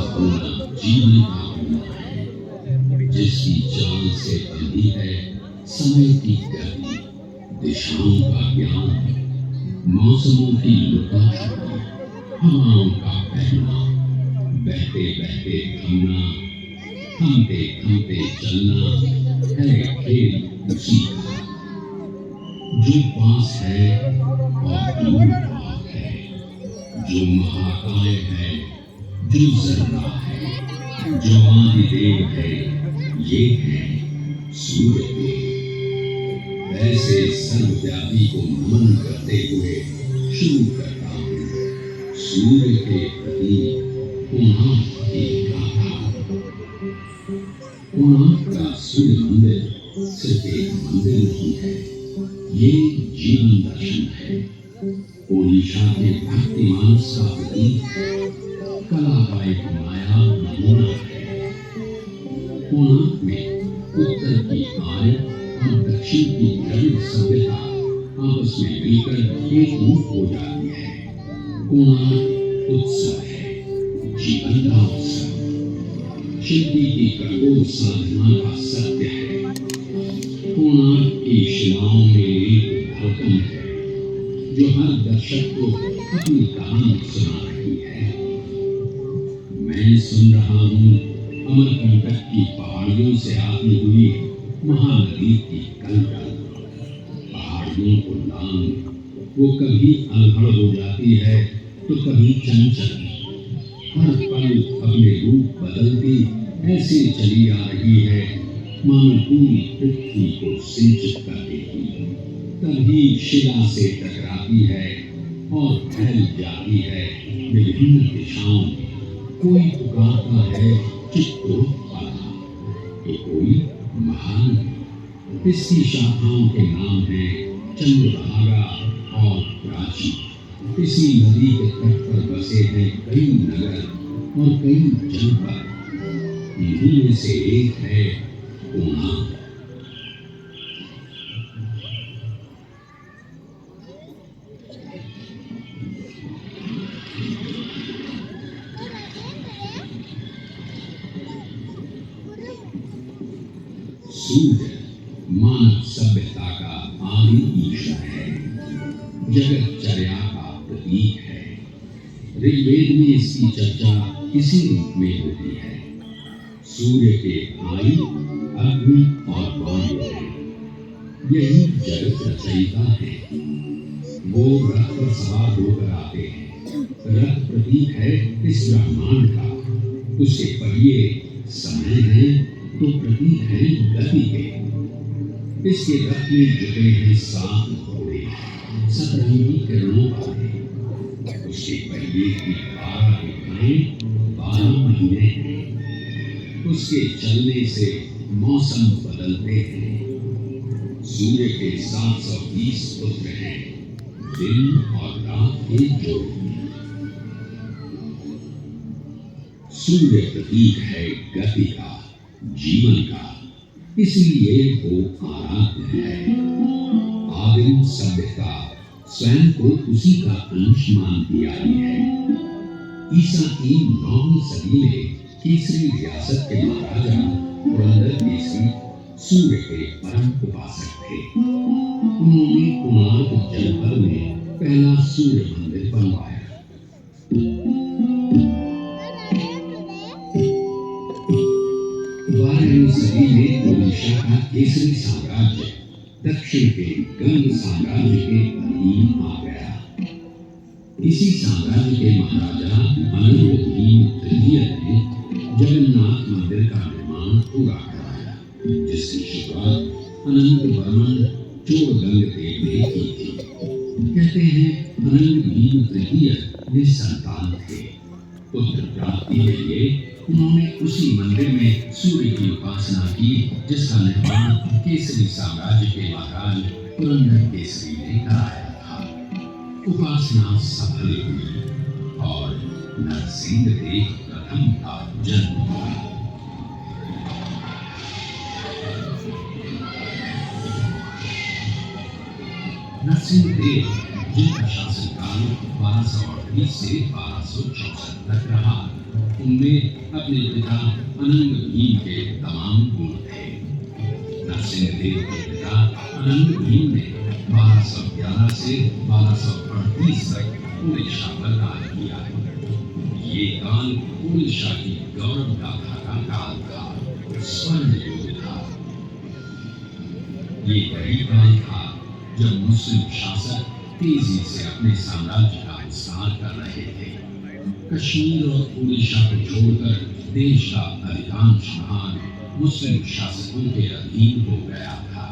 होना जीवन का होना है, जिसकी चाल से बंधी है समय की गति, दिशाओं का ज्ञान, मौसमों की लुका छुपी, हवाओं का बहना, बहते बहते थमना, थमते थमते चलना है खेल उसी का। जो पास है और दूर पार है, जो महाकाय है, जो जर्रा है, जो आदिदेव है, ये है सूर्य देव। ऐसे सर्वव्यापी को नमन करते हुए शुरू करता हूँ सूर्य के प्रति कोणार्क की गाथा। कोणार्क का सूर्य मंदिर सिर्फ एक मंदिर नहीं है, ये जीवन दर्शन है, ओडिशा के भक्ति मानस का प्रतीक है, कला का एक माया नमूना है। कोणार्क में उत्तर की आर्य और दक्षिण की द्रविड़ सभ्यता आपस में मिलकर एक रूप हो जाती है। कोणार्क उत्सव है, जीवन का उत्सव, शिल्पी की कठोर साधना का सत्य है। कोणार्क की शिलाओं में एक धड़कन है जो हर दर्शक को अपनी कहानी सुना रही है। मैं सुन रहा हूँ अमरकंटक की पहाड़ियों से आती हुई महानदी की कलकल। पहाड़ियों को लांग वो कभी अलहड़ हो जाती है तो कभी चंचल, हर पल अपने रूप बदलती ऐसे चली आ रही है मानो पूरी पृथ्वी को सिंचित कर देगी। तभी शिला से टकराती है और फैल जाती है विभिन्न दिशाओं में। कोई पुकारता है चित्तोत्पला, तो कोई महान। इसकी शाखाओं के नाम है चंद्रभागा और प्राची। इसी नदी के तट पर बसे हैं कई नगर और कई जनपद। इन्हीं में से एक है कोणार्क। सूर्य मानव सभ्यता का आदि ईशा है, जगतचर्या का प्रतीक है। ऋग्वेद में इसकी चर्चा इसी रूप में होती है। सूर्य के भाई अग्नि और वायु है, यही जगत रचयिता है। वो रथ पर सवार होकर आते हैं। रथ प्रतीक है इस ब्रह्मांड का। उसके पहिए समय है तो प्रतीक है गति के। इसके रथ में जुटे हैं 7 घोड़े, सतरंगी किरणों वाले। उसके पहिए की 12 रेखाएं 12 महीने हैं। उसके चलने से मौसम बदलते हैं। सूर्य के 720 पुत्र हैं, दिन और रात के जोड़। सूर्य प्रतीक है गति का, जीवन का, इसलिए वो आराध्य है। आदिम सभ्यता स्वयं को उसी का अंश मानती आई है। ईसा की 9वीं सदी में केसरी रियासत के महाराजा पुरंदर केसरी सूर्य के परम उपासक थे। उन्होंने कोणार्क जनपद में पहला सूर्य मंदिर बनवाया। 12वीं सदी में ओडिशा का केसरी साम्राज्य दक्षिण के गंग साम्राज्य के अधीन आ गया। इसी साम्राज्य के महाराजा अनंत भीम तृतीय ने जगन्नाथ मंदिर का निर्माण पूरा कराया, जिसकी शुरुआत अनंत वर्मन चोड़गंग देव ने की थी। कहते हैं अनंत भीम तृतीय निसंतान थे। पुत्र प्राप्ति के लिए उन्होंने उसी मंदिर में सूर्य की उपासना की जिसका निर्माण केसरी साम्राज्य के महाराज पुरंदर केसरी ने कराया था। उपासना सफल हुई और नरसिंह देव प्रथम का जन्म हुआ। नरसिंह देव जिनका शासनकाल साल 1238 से 1264 तक रहा। उनमें अपने पिता अनंग भीम के तमाम गुण थे। नरसिंहदेव के पिता अनंग भीम ने 1211 से 1238 तक उड़ीसा पर राज किया। ये काल उड़ीसा की गौरव गाथा का काल था, स्वर्ण युग था। ये वही काल था जब मुस्लिम शासक तेजी से अपने साम्राज्य का विस्तार कर रहे थे। कश्मीर और उड़ीसा को छोड़कर देश का अधिकांश भाग मुस्लिम शासकों के अधीन हो गया था।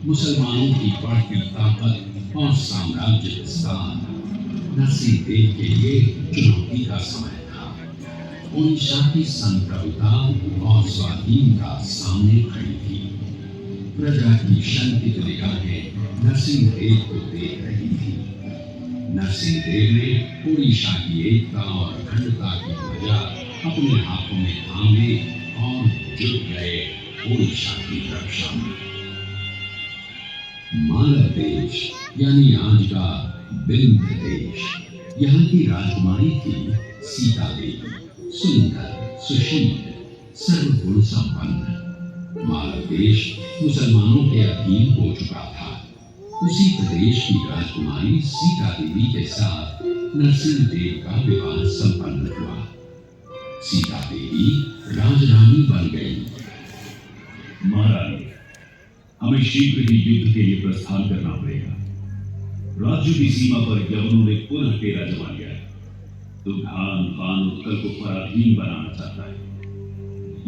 मुसलमानों की बढ़ती ताकत और साम्राज्य विस्तार नरसिंहदेव के लिए चुनौती का समय था। उड़ीसा की संप्रभुता और स्वाधीनता सामने खड़ी थी। प्रजा की शंकित निगाहें नरसिंहदेव को देख रही थी। नरसिंहदेव ने उड़ीसा की एकता और अखंडता की ध्वजा अपने हाथों में थामे और जुट गए उड़ीसा की रक्षा में। मालव देश यानी आज का विंध्य देश, यहाँ की राजकुमारी थी सीता देवी, सुंदर, सुशील, सर्वगुण संपन्न। मालव देश मुसलमानों के अधीन हो चुका था। उसी प्रदेश की राजकुमारी सीता देवी के साथ नरसिंहदेव का विवाह संपन्न हुआ। सीता देवी राजरानी बन गई। महारानी, हमें शीघ्र ही युद्ध के लिए प्रस्थान करना पड़ेगा। राज्य की सीमा पर यवनों ने पुनः डेरा जमा लिया है। तुघान खान उत्कल को पराधीन बनाना चाहता है,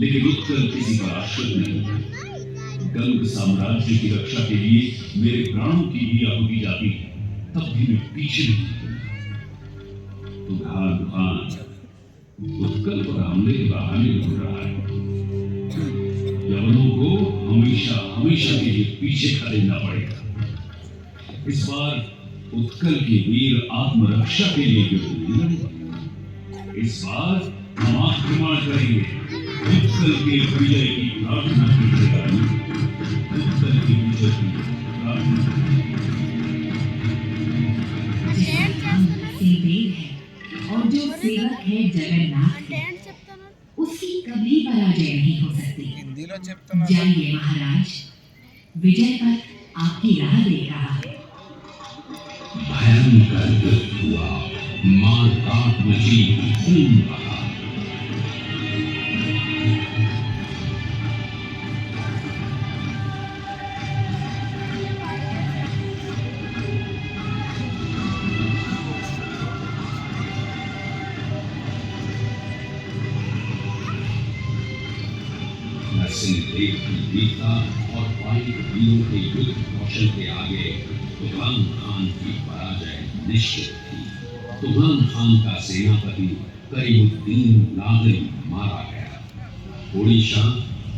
लेकिन उत्कल किसी का आश्रित नहीं है। गंग साम्राज्य की रक्षा के लिए मेरे प्राणों की भी आहुति जाती है, तब भी मैं पीछे नहीं हटूंगा। तुघान खान उत्कल पर हमले के बहाने ढूंढ रहा है। यवनों को हमेशा हमेशा के लिए पीछे खदेड़ना पड़ेगा। इस बार उत्कल के वीर आत्मरक्षा के लिए युद्ध नहीं लड़ेंगे। इस बार हम आक्रमण करेंगे। उत्कल के विजय की प्रार्थना कीजिएगा। उत्कल की विजय की प्रार्थना है और जो सेवक है जगन्नाथ है, उसकी कभी पराजय नहीं हो सकती। जाइए महाराज, विजय पथ आपकी राह देख रहा है। भयंकर युद्ध हुआ, मार काट मची, खून बहा। नरसिंहदेव की वीरता और पाइक वीरों के युद्ध कौशल के आगे तुघान खान की पराजय निश्चित थी। तुघान खान का सेनापति करीमुद्दीन नागरी मारा गया। उड़ीसा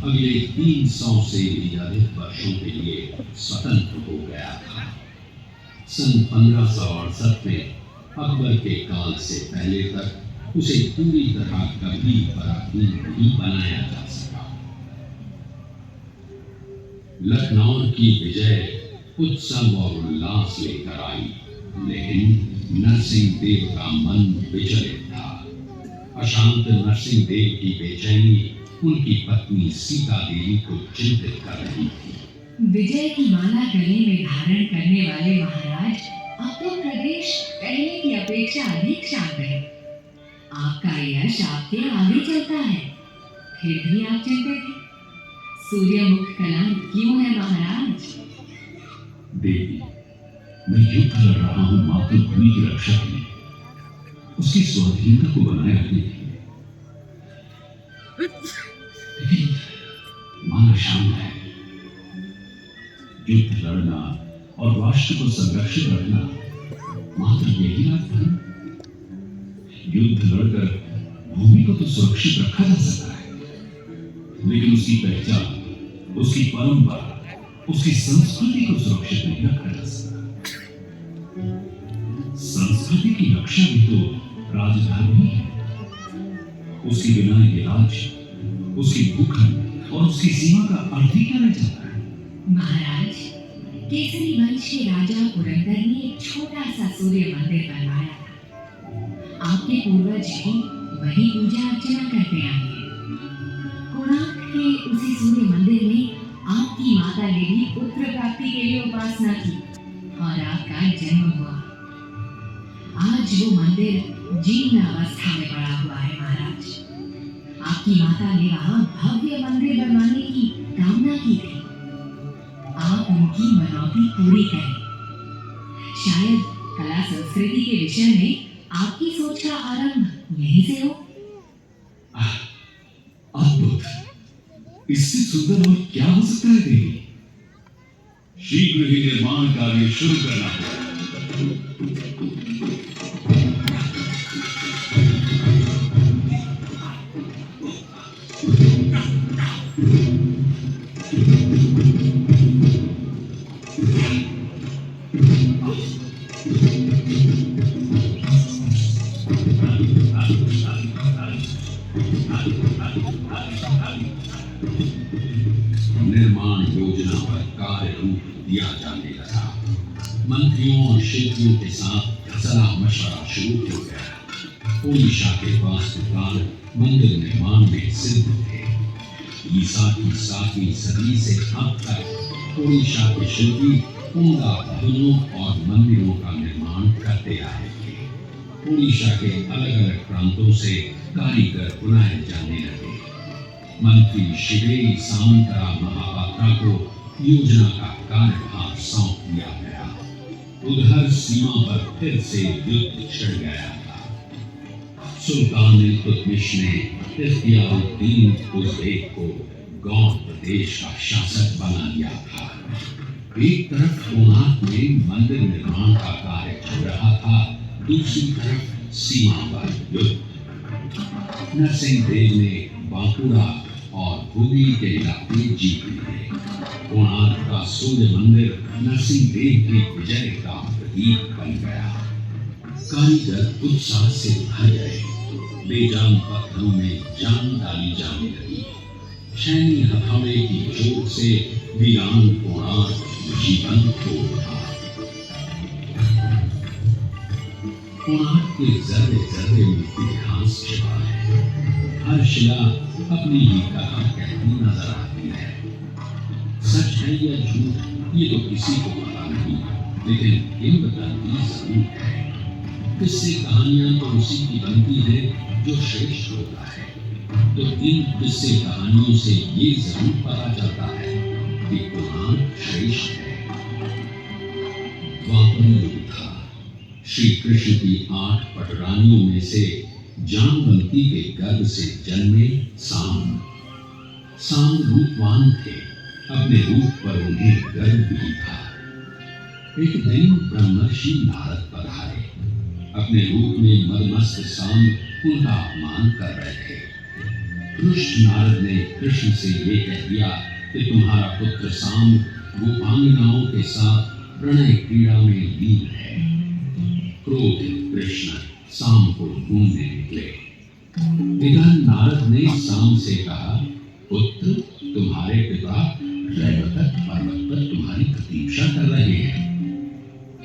अगले 300 से भी अधिक वर्षों के लिए स्वतंत्र हो गया था। सन 1568 में अकबर के काल से पहले तक उसे पूरी तरह कभी पराधीन नहीं बनाया जा सका। लखनऊ की विजय उत्सव और उल्लास लेकर आई, लेकिन नरसिंहदेव का मन विचलित था। अशांत नरसिंहदेव की बेचैनी उनकी पत्नी सीता देवी को चिंतित कर रही थी। विजय की माला गले में धारण करने वाले महाराज, अब तो प्रदेश पहले की अपेक्षा अधिक शांत है। आपका यश आपके आगे चलता है, फिर भी आप चिंतित हैं। सूर्यमुख कलंक क्यों है महाराज? देवी, मैं युद्ध लड़ रहा हूं मातृभूमि की रक्षा के लिए, उसकी स्वाधीनता को बनाए रखने के लिए। लेकिन मन अशांत है। युद्ध लड़ना और राष्ट्र को संरक्षित रखना मात्र यही राजधर्म। युद्ध लड़कर भूमि को तो सुरक्षित रखा जा सकता है, लेकिन उसकी पहचान, उसकी परंपरा, उसकी संस्कृति को सुरक्षित नहीं रखा जा सकता। संस्कृति की रक्षा भी तो राजधर्म ही है। उसके बिना ये राज्य, उसकी भूखंड और उसकी सीमा का अर्थ ही क्या रह जाता है? महाराज, केसरी वंश के राजा पुरंदर ने एक छोटा सा सूर्य मंदिर बनवाया था। आपके पूर्वज भी वही पूजा अर्चना करते आए हैं। कोणार्क के उसी सूर्य मंदिर में आपकी माता ने भी पुत्र प्राप्ति के लिए उपासना की और आपका जन्म हुआ। आज वो मंदिर जीर्ण अवस्था में पड़ा हुआ है महाराज। आपकी माता ने वहां भव्य मंदिर बनवाने की कामना की थी। आप उनकी मनौती पूरी करें। शायद कला संस्कृति के विषय में आपकी सोच का आरंभ यहीं से हो। अद्भुत! इससे सुंदर और क्या हो सकता है देवी? शीघ्र ही निर्माण कार्य शुरू करना होगा। निर्माण योजना पर कार्य रूप दिया जाने लगा। मंत्रियों और शिल्पियों के साथ सलाह मशवरा शुरू हो गया। ओडिशा के वास्तुकार मंदिर निर्माण में सिद्ध थे। ईसा की 7वीं सदी से अब तक ओडिशा के शिल्पी उम्दा भवनों और मंदिरों का निर्माण करते आए थे। ओडिशा के अलग अलग प्रांतों से कारीगर बुलाए जाने लगे। मंत्री शिवेरी सामंतरा महापात्रा को योजना का कार्यभार सौंप दिया गया। उधर सीमा पर फिर से युद्ध छिड़ गया था। सुल्तान इल्तुतमिश ने इख्तियारुद्दीन उज़्बेक को गौड़ प्रदेश का शासक बना दिया था। एक तरफ कोणार्क में मंदिर निर्माण का कार्य चल रहा था, दूसरी तरफ सीमा पर युद्ध। नरसिंह ने बांकुड़ा और हुगली के इलाके जीत लिए। कोणार्क का सूर्य मंदिर नरसिंह देव की विजय का प्रतीक बन गया। कारीगर उत्साह से भर गए। बेजान पत्थरों में जान डाली जाने लगी। शैनी हथौड़े की चोट से वीरान कोणार्क जीवंत हो उठा। कोणार्क के जर्रे जर्रे में इतिहास छिपा है। हर शिला अपनी ही कथा कहती नजर आती है। सच है या झूठ ये तो किसी को पता नहीं, लेकिन किंवदंती जरूर है। किस्से कहानियां तो उसी की बनती है जो श्रेष्ठ होता है। तो इन किस्से कहानियों से ये जरूर पता चलता है कि कोणार्क श्रेष्ठ है। द्वापर युग था। श्री कृष्ण की 8 पटरानियों में से जानवंती के गर्भ से जन्मे सांब। सांब रूपवान थे। अपने रूप पर उन्हें गर्व भी था। एक दिन ब्रह्मर्षि नारद पधारे। अपने रूप में मदमस्त सांब उनका अपमान कर रहे थे। रुष्ट नारद ने कृष्ण से ये कह दिया कि तुम्हारा पुत्र सांब गोपांगनाओं के साथ प्रणय क्रीड़ा में लीन है। क्रोधित कृष्ण सांब को ढूंढने निकले। इधर नारद ने सांब से कहा, पुत्र, तुम्हारे पिता रैवतक पर्वत पर तुम्हारी प्रतीक्षा कर रहे हैं।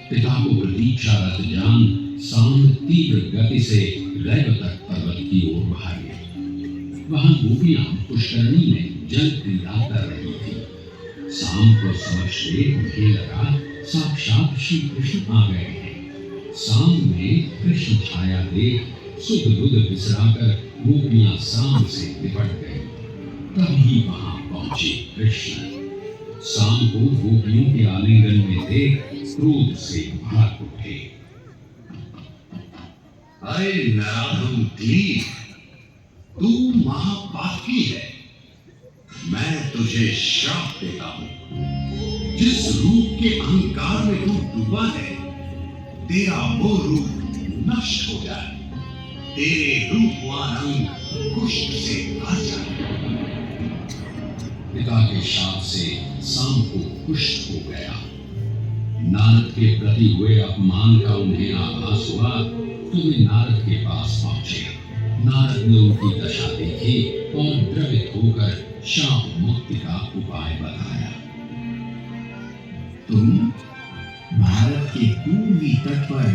पिता को प्रतीक्षारत जान सांब तीव्र गति से रैवतक पर्वत की ओर भागे। वहां गोपियां पुष्करणी में जल क्रीड़ा कर रही थी। सांब को समझते उन्हें लगा साक्षात श्री कृष्ण आ गए हैं। सांब में कृष्ण छाया देख सुध बुध बिसराकर गोपियां सांब से लिपट गई। तभी वहां पहुंचे कृष्ण। सांब को गोपियों के आलिंगन में देख क्रोध से भड़क उठे। अरे नराधम क्लीब, तू महापापी है। मैं तुझे श्राप देता हूं। जिस रूप के अहंकार में तू डूबा है, तेरा वो रूप नष्ट हो जाए। तेरे रूपवान अंग कुष्ठ से भर जाए। पिता के शाप से सांब को कुष्ठ हो गया। नारद के प्रति हुए अपमान का उन्हें आभास हुआ तो वे नारद के पास पहुंचे। नारद ने उनकी दशा देखी और द्रवित होकर शाप मुक्ति का उपाय बताया। तुम भारत के पूर्वी तट पर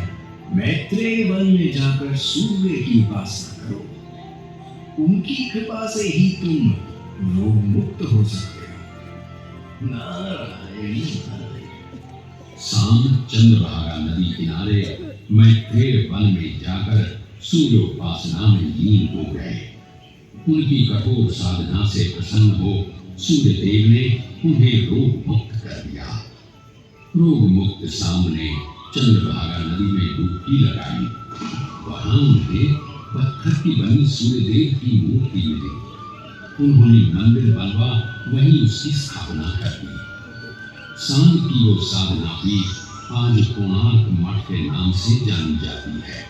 मैत्रेय वन में जाकर सूर्य की उपासना करो। उनकी कृपा से ही तुम रोग मुक्त हो सकते हो। नारायण नारायण। सांब चंद्रभागा नदी किनारे मैत्रेय वन में जाकर सूर्योपासना में लीन हो गए। उनकी कठोर साधना से प्रसन्न हो सूर्य देव ने उन्हें रोग मुक्त कर दिया। रोग मुक्त सांब ने चंद्रभागा नदी में डुबकी लगाई। वहां उन्हें पत्थर की बनी सूर्य देव की मूर्ति मिली। उन्होंने मंदिर बनवा वहीं उसकी स्थापना कर दी। सांब की वो साधना भी आज कोणार्क मठ के नाम से जानी जाती है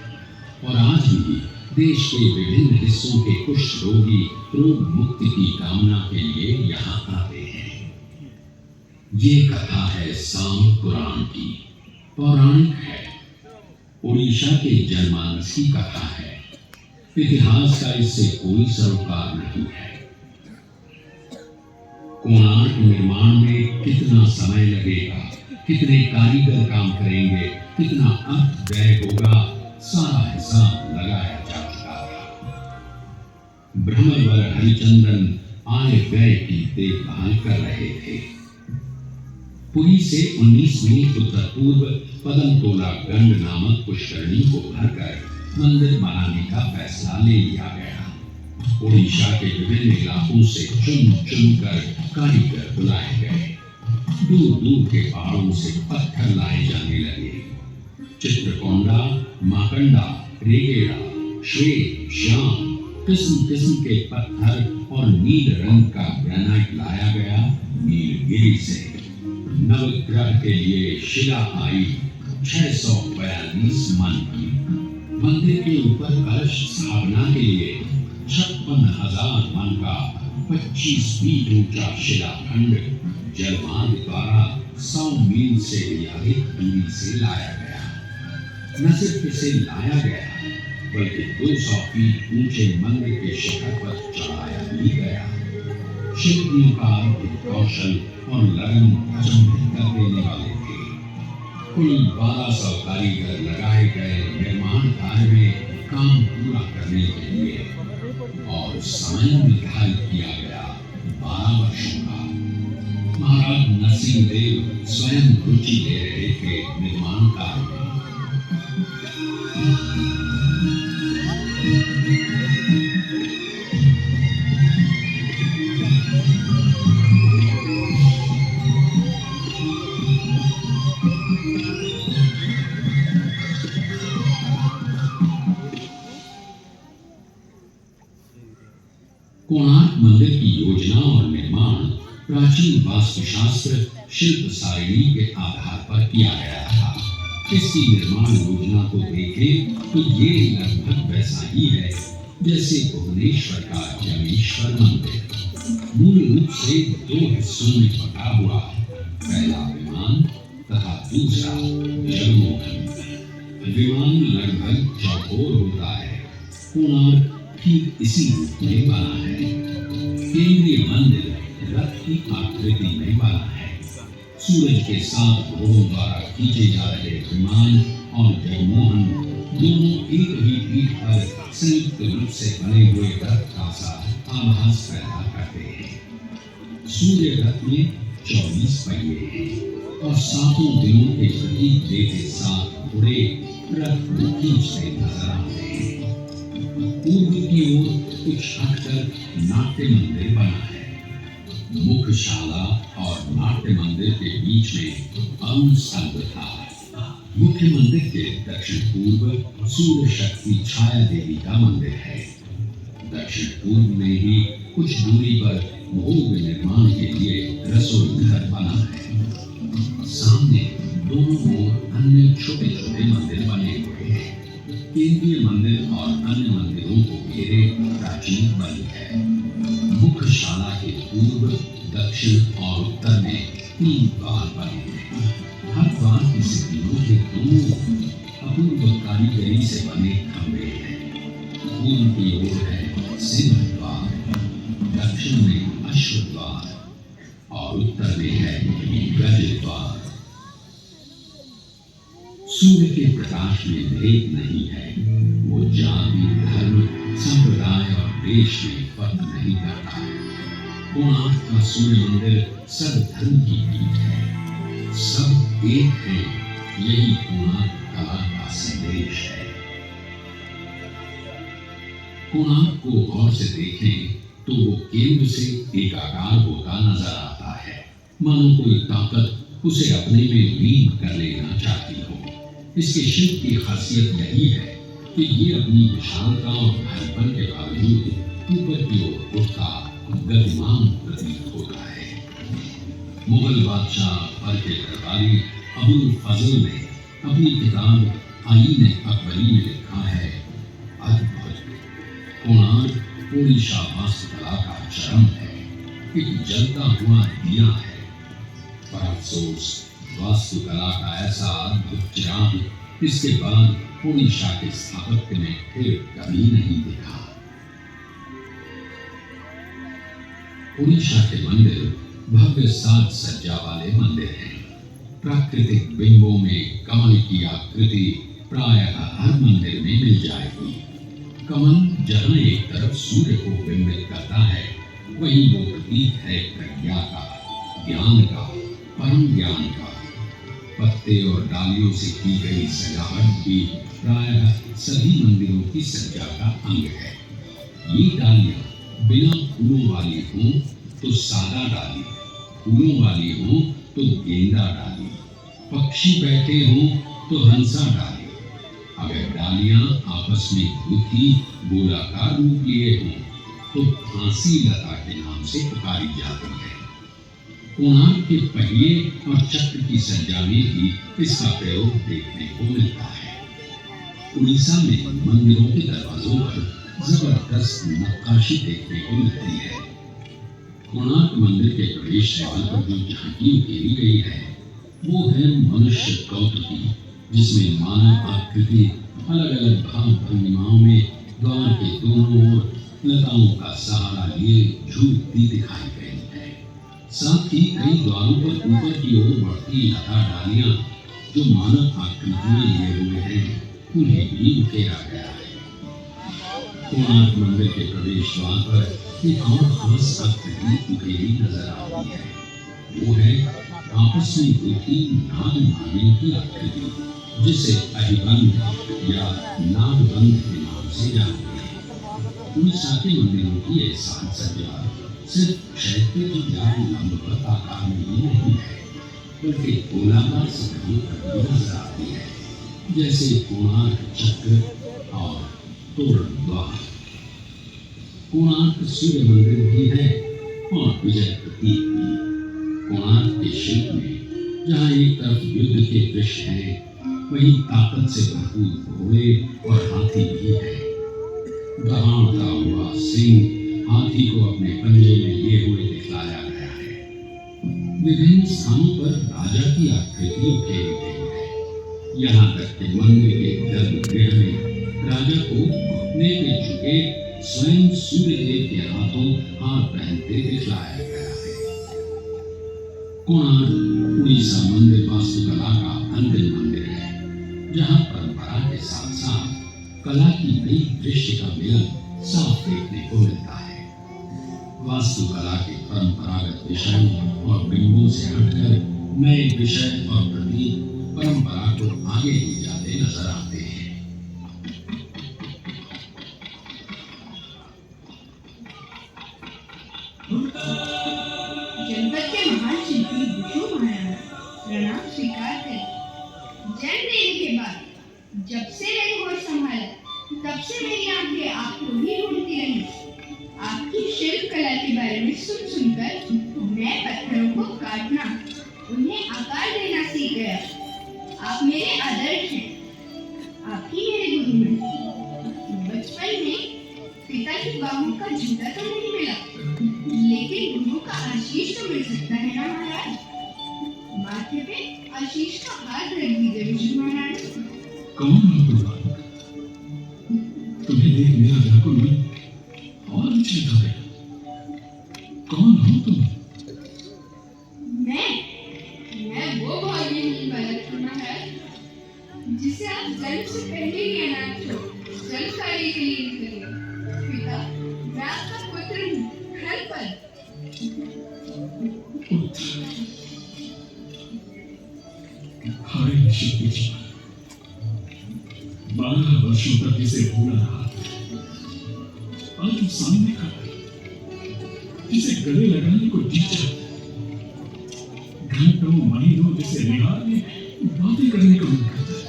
और आज भी देश के विभिन्न हिस्सों के कुष्ठ रोगी रोग मुक्ति की कामना के लिए यहाँ आते हैं। ये कथा है सांब पुराण की, पौराणिक है। उड़ीसा के जनमानस की कथा है। इतिहास का इससे कोई सरोकार नहीं है। कोणार्क निर्माण में कितना समय लगेगा, कितने कारीगर काम करेंगे, कितना अर्थ व्यय होगा, सारा हिसाब लगाया जा चुका था। ब्रह्मवर हरिचंदन आय व्यय की देखभाल कर रहे थे। पुरी से 19 मील उत्तर पूर्व पदमतोला गंड नामक पुष्करणी को भरकर मंदिर बनाने का फैसला ले लिया गया। उड़ीसा के विभिन्न इलाकों से चुन चुन कर कारीगर बुलाए गए। दूर दूर के पहाड़ों से पत्थर लाए जाने लगे। चित्रकोंडा, माकंडा, रेगेड़ा, श्वेत, श्याम किस्म किस्म के पत्थर और नील रंग का ग्रेनाइट लाया गया नीलगिरी से। नवग्रह के लिए शिला आई 642 मन की। मंदिर के ऊपर कलश स्थापना के लिए 56,000 मन का 25 फीट ऊंचा शिलाखंड जलमार्ग द्वारा 100 मील से भी अधिक दूरी से लाया गया। न सिर्फ इसे लाया गया बल्कि 200 फीट ऊंचे मंदिर के शिखर पर चढ़ाया भी गया। शिल्पियों का आर्थिक कौशल और लगन अचंभित कर देने वाले थे। कुल 1200 कारीगर लगाए गए निर्माण कार्य में काम पूरा करने के लिए और समय निर्धारित किया गया 12 वर्षों का। महाराज नरसिंह देव स्वयं रुचि ले रहे थे निर्माण कार्य में। कोणार्क मंदिर की योजना और निर्माण प्राचीन वास्तुशास्त्र शिल्प सारिणी के आधार पर किया गया था। इसकी निर्माण योजना को देखें तो ये लगभग वैसा ही है जैसे भुवनेश्वर का जमेश्वर मंदिर। मूल रूप से 2 हिस्सों में बटा हुआ, पहला विमान तथा दूसरा जगमोहन। विमान लगभग चौकोर होता है। कोणार्क ठीक इसी रूप में बना है। केंद्रीय मंदिर रथ की आकृति में बना है। सूरज के साथ घोड़ों द्वारा खींचे जा रहे विमान और जगमोहन दोनों एक ही पीठ पर संयुक्त रूप से बने हुए रथ का सा आभास पैदा करते हैं। सूर्य रथ में 24 पहिए हैं और 7 दिनों के प्रतीक देते साथ घोड़े रथ को खींचते नजर आते हैं। पूर्व की ओर कुछ हटकर नाट्य मंदिर बना है। मुख्यशाला और नाट्य मंदिर के बीच में अरुण स्तंभ था। मुख्य मंदिर के दक्षिण पूर्व सूर्य शक्ति छाया देवी का मंदिर है। दक्षिण पूर्व में ही कुछ दूरी पर भोग निर्माण के लिए रसोई घर बना है। सामने दोनों ओर अन्य छोटे छोटे मंदिर बने हुए हैं। केंद्रीय मंदिर और अन्य मंदिरों को घेरे प्राचीन बल है। मुख्यशाला के पूर्व, दक्षिण और उत्तर में 3 द्वार बने हैं। हर द्वार की सीढ़ियों के दोनों अपूर्व कारीगरी से बने खंभे हैं। पूर्व की ओर है सिंह द्वार, दक्षिण में अश्व द्वार और उत्तर में है गज द्वार। सूर्य के प्रकाश में भेद नहीं है। वो जाति, धर्म, संप्रदाय और देश में फर्क नहीं करता है। कोणार्क का सूर्य मंदिर सब धर्म की पीठ है। सब एक है, यही कोणार्क कला का संदेश है। कोणार्क को गौर से देखें तो वो केंद्र से एकाकार होता नजर आता है, मानो कोई ताकत उसे अपने में लीन कर लेना चाहती हो। इसके शिल्प की खासियत यही है कि ये अपनी विशालता और भारीपन के बावजूद ऊपर की ओर उठता गतिमान प्रतीत होता है। मुगल बादशाह अकबर के दरबारी अबुल फजल ने अपनी किताब आईन अकबरी में लिखा है, अद्भुत कोणार्क ओडिशा वास्तुकला का चरम है, एक जलता हुआ दिया है। पर अफसोस वास्तुकला का ऐसा अद्भुत चिराग इसके बाद ओडिशा के स्थापत्य में फिर कभी नहीं दिखा। ओडिशा के मंदिर भव्य साज सज्जा वाले मंदिर हैं। प्राकृतिक बिंबों में कमल की आकृति प्रायः हर मंदिर में मिल जाएगी। कमल जहाँ एक तरफ सूर्य को बिंबित करता है, वहीं वो प्रतीक है प्रज्ञा का, ज्ञान का, परम ज्ञान का। पत्ते और डालियों से की गई सजावट भी प्रायः सभी मंदिरों की सज्जा का अंग है। ये डालियां बिना फूलों वाली हों तो सादा डाली, फूलों वाली हों तो गेंदा डाली, पक्षी बैठे हों तो हंसा डाली। अगर डालियां आपस में गुथी गोलाकार रूप लिए हों तो फांसी लता के नाम से पुकारी जाती है। कोणार्क के पहिए और चक्र की सज्जा में भी इसका प्रयोग देखने को मिलता है। उड़ीसा में मंदिरों के दरवाजों पर जबरदस्त नक्काशी देखने को मिलती है। कोणार्क मंदिर के प्रवेश द्वार पर जो झांकी उकेरी गई है, वो है मनुष्य कौतुकी, जिसमें मानव आकृति अलग अलग भाव भंगिमाओं में द्वार के दोनों ओर लताओं का सहारा लिए झूलती दिखाई गई है। साथ ही कई द्वारों पर ऊपर की ओर बढ़ती लता डालियां जो मानव आकृतियां लिए हुए हैं, उन्हें भी उकेरा गया है। कोणार्क मंदिर के प्रवेश द्वार पर एक और खास आकृति उकेरी नजर आती है। वो है आपस में गुथी नाग नागिन की आकृति, जिसे अहिबंध या नागबंध के नाम से जानते हैं। उड़ीसा के मंदिरों की ये साज सज्जा सिर्फ क्षैतिज या लंबवत आकार में ही नहीं है, बल्कि गोलाकार सतहों पर भी नजर आती है, जैसे कोणार्क चक्र और तोरण द्वार। कोणार्क सूर्य मंदिर भी है और विजय प्रतीक भी। कोणार्क के शिल्प में जहाँ एक तरफ युद्ध के दृश्य हैं, वहीं ताकत से भरपूर घोड़े और हाथी भी है। दहाड़ता हुआ सिंह हाथी को अपने पंजे में लिए हुए दिखलाया गया है। विभिन्न स्थानों पर राजा की आकृति उकेरी गई है। यहाँ तक कि मंदिर के गर्भगृह में राजा को घुटने पे झुके स्वयं सूर्यदेव के हाथों हाथ पहनते दिखलाया गया है। कोणार्क उड़ीसा मंदिर वास्तुकला का अंतिम मंदिर है, जहाँ परंपरा के साथ साथ कला की नई दृश्य का मिलन साफ देखने को मिलता है। वास्तुकला के परंपरागत विषय और बिंबों से हटकर नए विषय और प्रतीक परंपरा को आगे ले जाते नजर आते हैं। जनपद के महान शिल्पी विष्णु महाराज प्रणाम स्वीकार करें। जन्म लेने के बाद जब से मैंने होश संभाला, तब से मेरी आंखें आपको ही ढूंढती रही। आपकी शिल्प कला के बारे में सुनकर मैं पत्थरों को काटना, उन्हें आकार देना सीख गया। आप मेरे आदर्श हैं, आप ही मेरे गुरु हैं। बचपन में पिता की बाहों का झूला तो नहीं मिला, लेकिन गुरु का आशीष तो मिल सकता है ना महाराज। माथे पे आशीष का हाथ रख दीजिए विष्णु महाराज। कौन हो तुम? तुम्हें देख मेरा व्याकुल मन और विचलित हो गया। कौन हो तुम? मैं वो भाग्यहीन बालक हूँ महाराज, से पहले ही अनाथ छोड़ जल कार्य के लिए निकले। पिता, मैं आपका पुत्र हूँ, घर पर। हाय शिल्पी जी, 12 वर्षों तक इसे भूला रहा, आज वो सामने खड़ा है, इसे गले लगाने को जी चाहता है, घंटों महीनों जिसे निहारने बातें करने को मन करता है,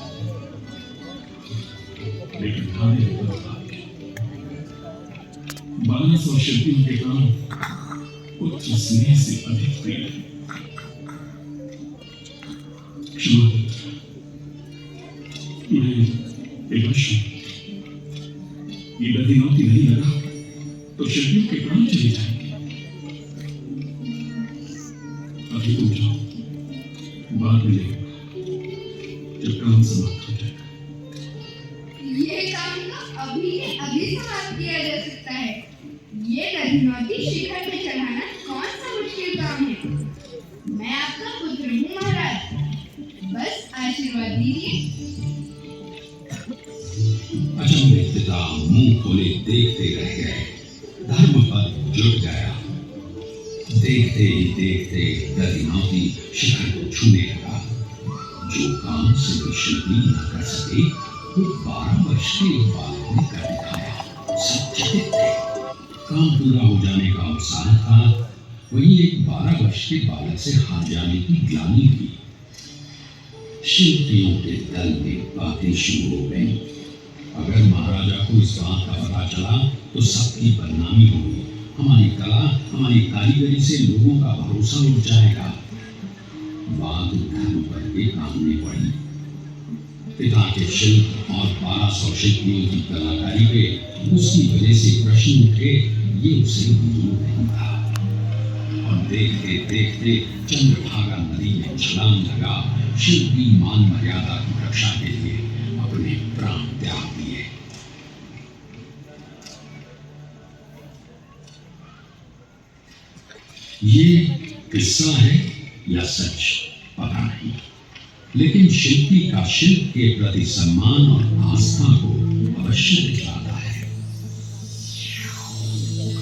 लेकिन हमारे दुर्भाग्य 1200 शिल्पियों के काम पुत्र स्नेह से अधिक प्रिय है। क्षमा करें, मैं विवश हूं। ये दधिनौती नहीं लगा तो शिल्पियों के प्राण चले जाएंगे। अभी तुम जाओ, बाद में लेगा जब काम समाप्त हो जाएगा। ये काम तो अभी के अभी समाप्त किया जा सकता है। ये दधिनौती शिखर पे चढ़ाना कौन सा मुश्किल काम है। मैं आपका पुत्र हूँ महाराज, बस आशीर्वाद दीजिए। अचंभित पिता मुंह खोले देखते रह गए। धर्मपद जुट गया। देखते ही देखते दधिनौती शिखर को छूने लगा। जो काम से शिल्पी न कर सके वो 12 वर्ष के बालक ने कर दिखाया। सब चकित थे। काम पूरा हो जाने का उत्साह था, वहीं एक 12 वर्ष के बालक से हार जाने की ग्लानि थी। शिल्पियों के दल में बातें शुरू हो गई। अगर महाराजा को इस बात का पता चला तो सबकी बदनामी होगी। हमारी कला, हमारी कारीगरी से लोगों का भरोसा उठ जाएगा। बात धर्मपद के काम में पड़ी। पिता के शिल्प और 1200 शिल्पियों की कलाकारी पे उसकी वजह से प्रश्न उठे, ये उसे मंजूर नहीं था। और देखते देखते चंद्रभागा नदी में छलांग लगा। शिल्पी मान मर्यादा की रक्षा के लिए अपने प्राण त्याग दिए। ये किस्सा है या सच पता नहीं, लेकिन शिल्पी का शिल्प के प्रति सम्मान और आस्था को अवश्य दिखाता है।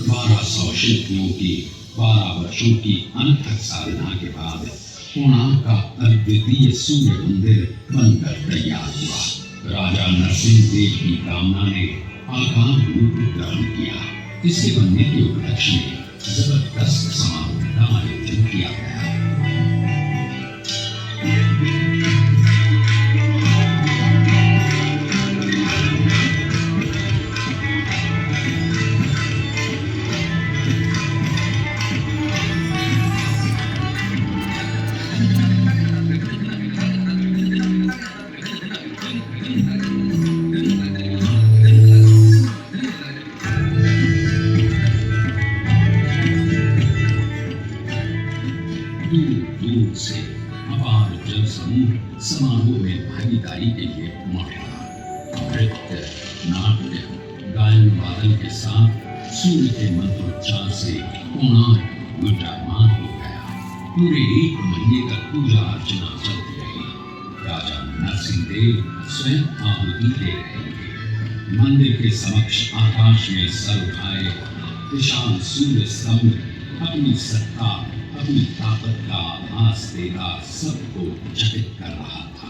1200 शिल्पियों की 12 वर्षों की अनथक साधना के बाद कोणार्क का अद्वितीय सूर्य मंदिर बनकर तैयार हुआ। राजा नरसिंह देव की कामना ने आकार रूप ग्रहण किया। इसके बनने के उपलक्ष्य में जबरदस्त समारोह का आयोजन किया गया। दूर से अपार जन समूह समारोह में भागीदारी के लिए उमड़ पड़ा। नृत्य, नाट्य, गायन वादन के साथ सूर्य के मंत्रोच्चार से कोणार्क गुंजायमान हो गया। पूरे 1 महीने तक पूजा अर्चना चलती रही। राजा नरसिंह देव स्वयं आहुति दे रहे थे। मंदिर के समक्ष आकाश में सर उठाए विशाल सूर्य स्तंभ अपनी सत्ता, अपनी ताकत का आभास देगा सबको चकित कर रहा था।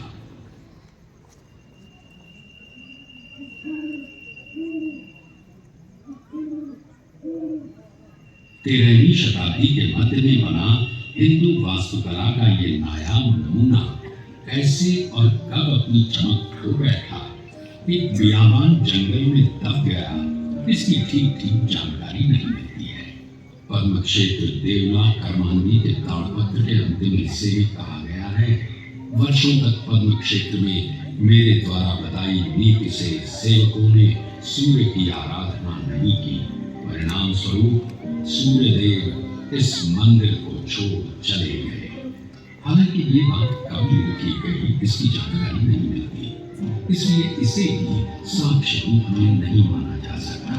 13वीं शताब्दी के मध्य में बना हिंदू वास्तुकला का ये नायाब नमूना कैसे और कब अपनी चमक खो बैठा, एक बियाबान जंगल में दब गया, इसकी ठीक जानकारी नहीं मिलती है। पद्म क्षेत्र देवला कर्मांगी के ताड़पत्र के अंतिम हिस्से में कहा गया है, वर्षों तक पद्म क्षेत्र में मेरे द्वारा बताई नीति से सेवकों ने सूर्य की आराधना नहीं की। परिणाम स्वरूप सूर्य देव इस मंदिर को छोड़ चले गए। हालांकि ये बात कब लिखी गई इसकी जानकारी नहीं मिलती, इसलिए इसे भी साक्ष्य रूप में नहीं माना जा सकता।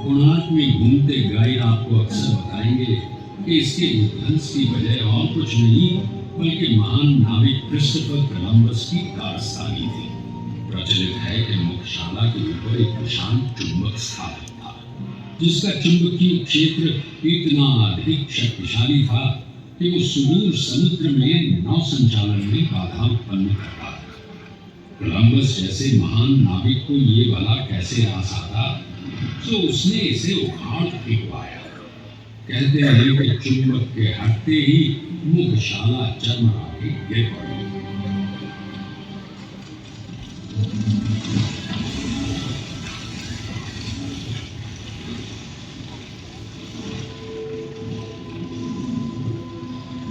कोणार्क में घूमते गाइड आपको अक्सर बताएंगे कि इसके विध्वंस की वजह और कुछ नहीं बल्कि महान नाविक क्रिस्टोफर कोलंबस की कारस्तानी थी। प्रचलित है कि मुख्यशाला के ऊपर एक विशाल चुंबक स्थापित था, जिसका चुंबकीय क्षेत्र इतना अधिक शक्तिशाली था कि वो सुदूर समुद्र में नौ संचालन में बाधा उत्पन्न करता था। कोलंबस जैसे महान नाविक को ये भला कैसे रास आता, तो उसने इसे उखाड़ फेंकवाया। कहते हैं कि चुंबक के हटते ही मुख्यशाला चरमरा के गिर पड़ी।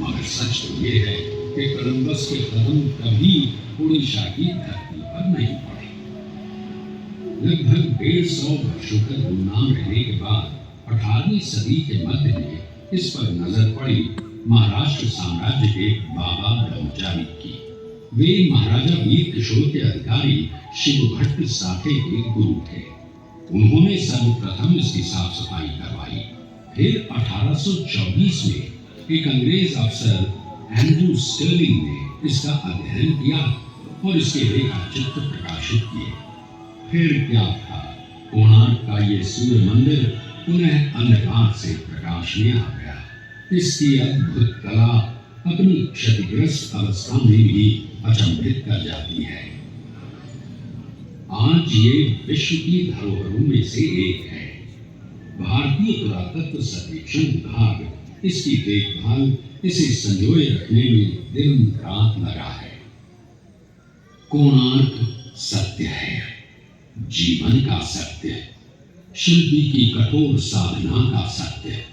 मगर सच तो ये है कि कोलंबस के कदम कभी उड़ीसा की धरती पर नहीं पड़े। लगभग 150 वर्षों तक गुमनाम रहने के बाद 18वीं सदी के मध्य में इस पर नजर पड़ी महाराष्ट्र साम्राज्य के बाबा ब्रह्मचारी की। वे महाराजा वीर किशोर के अधिकारी शिव भट्ट साठे के गुरु थे। उन्होंने सर्वप्रथम इसकी साफ सफाई करवाई। फिर 1824 में एक अंग्रेज अफसर एंड्रू स्टर्लिंग ने इसका अध्ययन किया और इसके रेखा चित्र प्रकाशित किए। फिर क्या था, कोणार्क का ये सूर्य मंदिर पुनः अंधकार से प्रकाश में आ गया। इसकी अद्भुत कला अपनी क्षतिग्रस्त अवस्था में भी अचंभित कर जाती है। आज ये विश्व की धरोहरों में से एक है। भारतीय पुरातत्व सर्वेक्षण विभाग इसकी देखभाल, इसे संजोए रखने में दिन रात लगा है। कोणार्क सत्य है, जीवन का सत्य, शिल्पी की कठोर साधना का सत्य,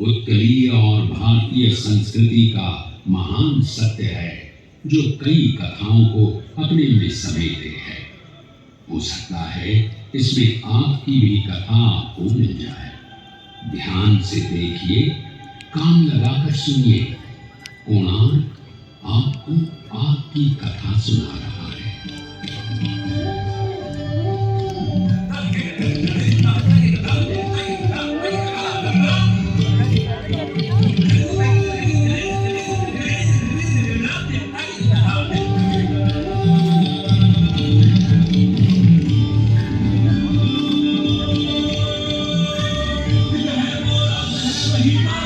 उत्कलीय और भारतीय संस्कृति का महान सत्य है, जो कई कथाओं को अपने में समेटे है। हो सकता है इसमें आपकी भी कथा आपको मिल जाए। ध्यान से देखिए, कान लगाकर सुनिए। कोणार्क आपको आपकी कथा सुना रहा है। He